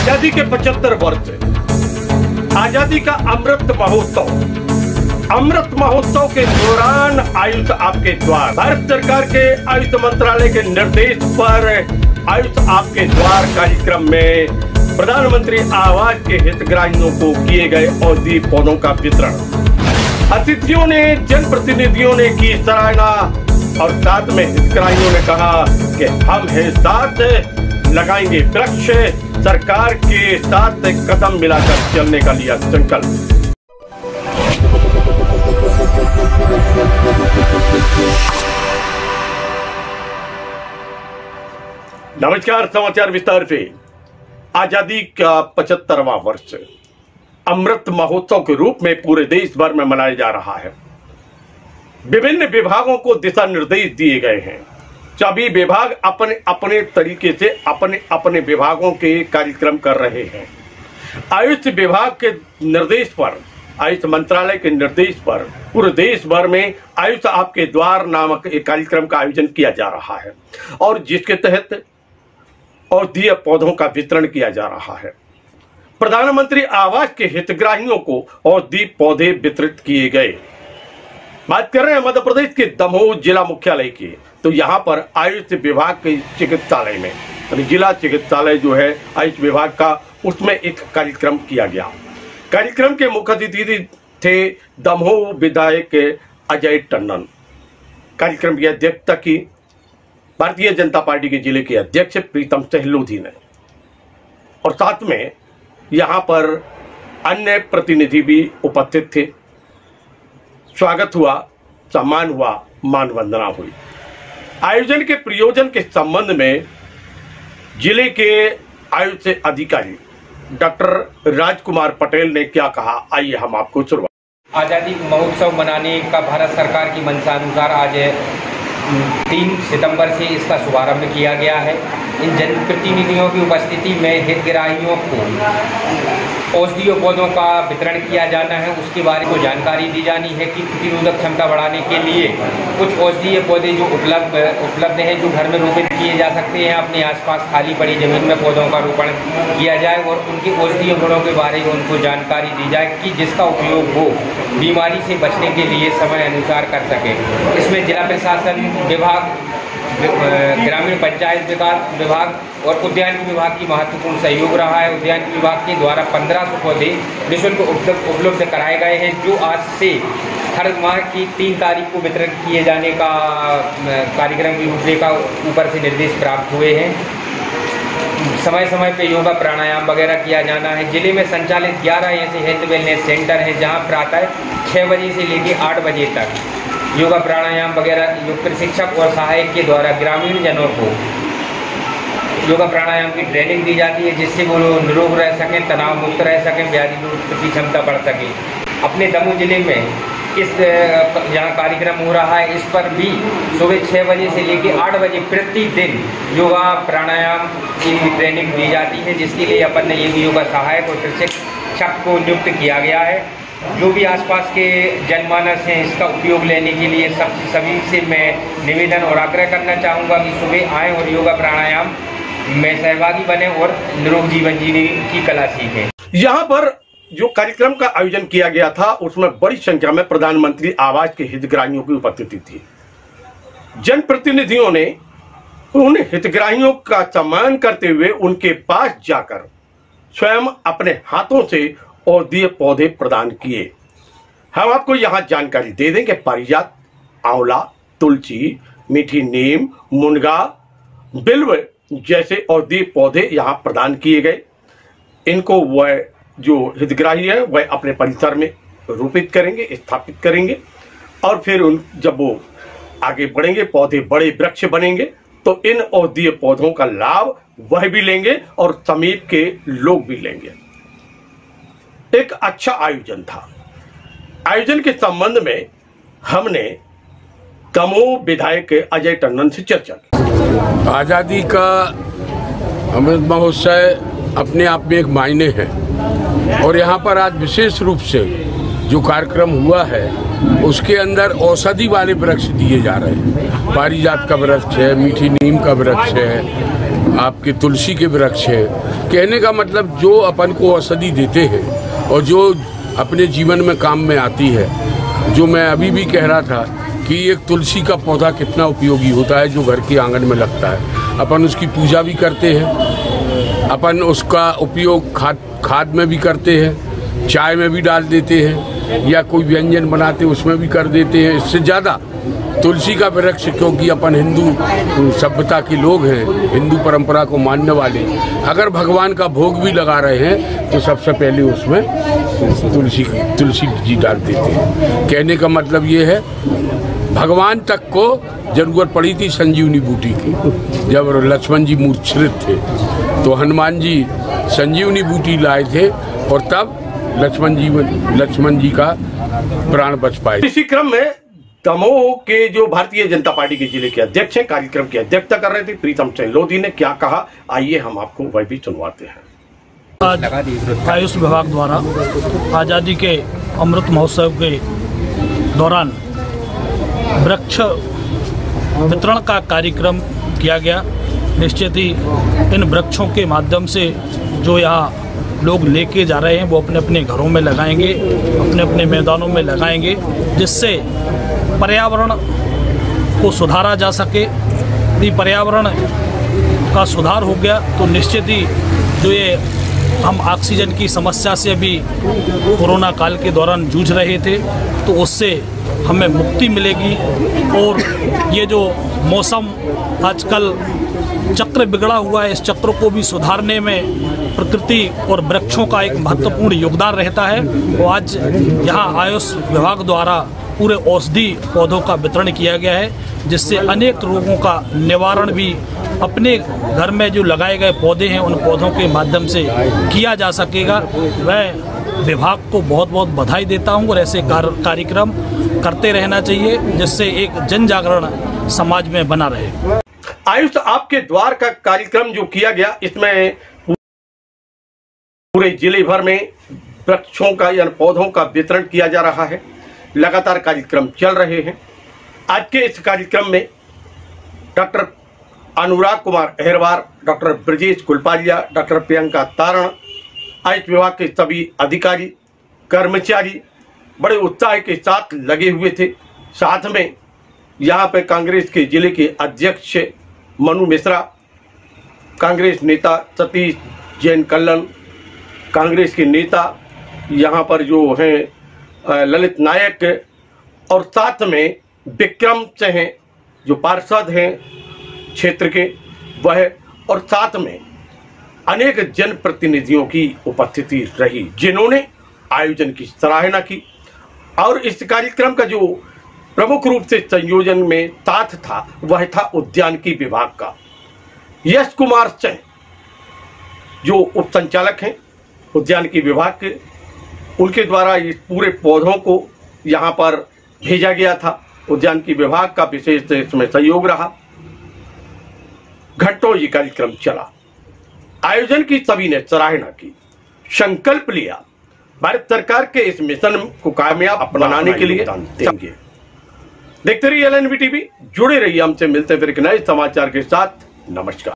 आजादी के 75 वर्ष, आजादी का अमृत महोत्सव के दौरान आयुष आपके द्वार, भारत सरकार के आयुष मंत्रालय के निर्देश पर आयुष आपके द्वार कार्यक्रम में प्रधानमंत्री आवास के हितग्राहियों को किए गए औषधीय पौधों का वितरण। अतिथियों ने, जनप्रतिनिधियों ने की सराहना और साथ में हितग्राहियों ने कहा कि हम हैं साथ, लगाएंगे वृक्ष, सरकार के साथ कदम मिलाकर चलने का लिया संकल्प। नमस्कार, समाचार विस्तार से। आजादी का 75वां वर्ष अमृत महोत्सव के रूप में पूरे देश भर में मनाया जा रहा है। विभिन्न विभागों को दिशा निर्देश दिए गए हैं। सभी विभाग अपने अपने तरीके से अपने अपने विभागों के कार्यक्रम कर रहे हैं। आयुष विभाग के निर्देश पर, आयुष मंत्रालय के निर्देश पर पूरे देश भर में आयुष आपके द्वार नामक एक कार्यक्रम का आयोजन किया जा रहा है और जिसके तहत औषधीय पौधों का वितरण किया जा रहा है। प्रधानमंत्री आवास के हितग्राहियों को औषधीय पौधे वितरित किए गए। बात कर रहे हैं मध्य प्रदेश के दमोह जिला मुख्यालय की। तो यहाँ पर आयुष विभाग के चिकित्सालय में, जिला चिकित्सालय जो है आयुष विभाग का, उसमें एक कार्यक्रम किया गया। कार्यक्रम के मुख्य अतिथि थे दमोह विधायक अजय टंडन। कार्यक्रम की अध्यक्षता की भारतीय जनता पार्टी के जिले के अध्यक्ष प्रीतम सहलोधी ने और साथ में यहाँ पर अन्य प्रतिनिधि भी उपस्थित थे। स्वागत हुआ, सम्मान हुआ, मान वंदना हुई। आयोजन के प्रयोजन के संबंध में जिले के आयुष अधिकारी डॉक्टर राजकुमार पटेल ने क्या कहा, आइए हम आपको शुरुआत। आजादी महोत्सव मनाने का भारत सरकार की मंशानुसार आज 3 सितंबर से इसका शुभारंभ किया गया है। इन जनप्रतिनिधियों की उपस्थिति में हितग्राहियों को औषधीय पौधों का वितरण किया जाना है। उसके बारे में जानकारी दी जानी है कि प्रतिरोधक क्षमता बढ़ाने के लिए कुछ औषधीय पौधे जो उपलब्ध हैं, जो घर में रोपित किए जा सकते हैं, अपने आसपास खाली पड़ी जमीन में पौधों का रोपण किया जाए और उनके औषधीय गुणों के बारे में उनको जानकारी दी जाए कि जिसका उपयोग वो बीमारी से बचने के लिए समय अनुसार कर सके। इसमें जिला प्रशासन विभाग, ग्रामीण पंचायत विकास विभाग और उद्यान विभाग की महत्वपूर्ण सहयोग रहा है। उद्यान विभाग के द्वारा 1500 पौधे निःशुल्क उपलब्ध कराए गए हैं, जो आज से हर माह की 3 तारीख को वितरण किए जाने का कार्यक्रम की रूपरेखा ऊपर से निर्देश प्राप्त हुए हैं। समय समय पे योगा प्राणायाम वगैरह किया जाना है। जिले में संचालित 11 ऐसे हेल्थ वेलनेस सेंटर हैं, जहां प्रातः 6 बजे से लेकर 8 बजे तक योगा प्राणायाम वगैरह योग प्रशिक्षक और सहायक के द्वारा ग्रामीण जनों को योगा प्राणायाम की ट्रेनिंग दी जाती है, जिससे वो लोग निरोग रह सकें, तनाव मुक्त रह सकें, व्याधि प्रतिरोधक क्षमता बढ़ सके। अपने दमोह जिले में इस जहाँ कार्यक्रम हो रहा है, इस पर भी सुबह 6 बजे से लेकर 8 बजे प्रतिदिन योगा प्राणायाम की ट्रेनिंग दी जाती है, जिसके लिए अपन ने एक योगा सहायक और प्रशिक्षक को नियुक्त किया गया है। जो भी आसपास के जनमानस हैं, इसका उपयोग लेने के लिए सभी से मैं निवेदन और आग्रह करना चाहूँगा कि सुबह आएँ और योगा प्राणायाम में सहभागी बने और निरोग जीवन जीने की कला सीखें। यहाँ पर जो कार्यक्रम का आयोजन किया गया था, उसमें बड़ी संख्या में प्रधानमंत्री आवास के हितग्राहियों की उपस्थिति थी। जनप्रतिनिधियों ने उन हितग्राहियों का सम्मान करते हुए उनके पास जाकर स्वयं अपने हाथों से औषधीय पौधे प्रदान किए। हम आपको यहाँ जानकारी दे दें कि पारिजात, आंवला, तुलसी, मीठी नीम, मुनगा, बिल्व जैसे औषधीय पौधे यहाँ प्रदान किए गए। इनको वह जो हितग्राही है वह अपने परिसर में रोपित करेंगे, स्थापित करेंगे और फिर जब वो आगे बढ़ेंगे, पौधे बड़े वृक्ष बनेंगे, तो इन औषधीय पौधों का लाभ वह भी लेंगे और समीप के लोग भी लेंगे। एक अच्छा आयोजन था। आयोजन के संबंध में हमने दमोह विधायक अजय टंडन से चर्चा की। आजादी का अमृत महोत्सव अपने आप में एक मायने है और यहाँ पर आज विशेष रूप से जो कार्यक्रम हुआ है उसके अंदर औषधि वाले वृक्ष दिए जा रहे हैं। पारिजात का वृक्ष है, मीठी नीम का वृक्ष है, आपके तुलसी के वृक्ष हैं। कहने का मतलब जो अपन को औषधि देते हैं और जो अपने जीवन में काम में आती है, जो मैं अभी भी कह रहा था कि एक तुलसी का पौधा कितना उपयोगी होता है जो घर के आंगन में लगता है। अपन उसकी पूजा भी करते हैं, अपन उसका उपयोग खाद में भी करते हैं, चाय में भी डाल देते हैं, या कोई व्यंजन बनाते उसमें भी कर देते हैं। इससे ज़्यादा तुलसी का वृक्ष, क्योंकि अपन हिंदू सभ्यता के लोग हैं, हिंदू परंपरा को मानने वाले, अगर भगवान का भोग भी लगा रहे हैं तो सबसे पहले उसमें तुलसी जी डाल देते हैं। कहने का मतलब ये है, भगवान तक को जरूरत पड़ी थी संजीवनी बूटी की। जब लक्ष्मण जी मूर्छित थे तो हनुमान जी संजीवनी बूटी लाए थे और तब लक्ष्मण जी का प्राण बच पाए। इसी क्रम में दमोह के जो भारतीय जनता पार्टी के जिले के अध्यक्ष हैं, कार्यक्रम की अध्यक्षता कर रहे थे, प्रीतम सिंह लोधी ने क्या कहा, आइए हम आपको वह भी सुनवाते हैं। आज आयुष विभाग द्वारा आज़ादी के अमृत महोत्सव के दौरान वृक्ष वितरण का कार्यक्रम किया गया। निश्चित ही इन वृक्षों के माध्यम से जो यहाँ लोग लेके जा रहे हैं वो अपने अपने घरों में लगाएंगे, अपने अपने मैदानों में लगाएंगे, जिससे पर्यावरण को सुधारा जा सके। यदि पर्यावरण का सुधार हो गया तो निश्चित ही जो ये हम ऑक्सीजन की समस्या से अभी कोरोना काल के दौरान जूझ रहे थे तो उससे हमें मुक्ति मिलेगी। और ये जो मौसम आजकल चक्र बिगड़ा हुआ है, इस चक्र को भी सुधारने में प्रकृति और वृक्षों का एक महत्वपूर्ण योगदान रहता है। तो आज यहाँ आयुष विभाग द्वारा पूरे औषधि पौधों का वितरण किया गया है, जिससे अनेक रोगों का निवारण भी अपने घर में जो लगाए गए पौधे हैं उन पौधों के माध्यम से किया जा सकेगा। मैं विभाग को बहुत बहुत बधाई देता हूं और ऐसे कार्यक्रम करते रहना चाहिए, जिससे एक जन जागरण समाज में बना रहे। आयुष आपके द्वार का कार्यक्रम जो किया गया, इसमें पूरे जिले भर में वृक्षों का या पौधों का वितरण किया जा रहा है। लगातार कार्यक्रम चल रहे हैं। आज के इस कार्यक्रम में डॉक्टर अनुराग कुमार अहिरवार, डॉक्टर ब्रजेश कुलपालिया, डॉक्टर प्रियंका तारण, आयुष विभाग के सभी अधिकारी कर्मचारी बड़े उत्साह के साथ लगे हुए थे। साथ में यहाँ पे कांग्रेस के जिले के अध्यक्ष मनु मिश्रा, कांग्रेस नेता सतीश जैन कल्लन, कांग्रेस के नेता यहाँ पर जो हैं ललित नायक, और साथ में विक्रम सिंह जो पार्षद हैं क्षेत्र के वह, और साथ में अनेक जनप्रतिनिधियों की उपस्थिति रही, जिन्होंने आयोजन की सराहना की। और इस कार्यक्रम का जो प्रमुख रूप से संयोजन में साथ था वह था उद्यानिकी विभाग का यश कुमार सिंह, जो उप संचालक हैं उद्यानिकी विभाग के। उनके द्वारा इस पूरे पौधों को यहाँ पर भेजा गया था। उद्यानिकी विभाग का विशेष इसमें सहयोग रहा। घंटों ये कार्यक्रम चला। आयोजन की सभी ने सराहना की, संकल्प लिया भारत सरकार के इस मिशन को कामयाब बनाने के लिए देंगे। देखते रहिए LNV टीवी, जुड़े रहिए हमसे। मिलते हैं फिर एक नए समाचार के साथ। नमस्कार।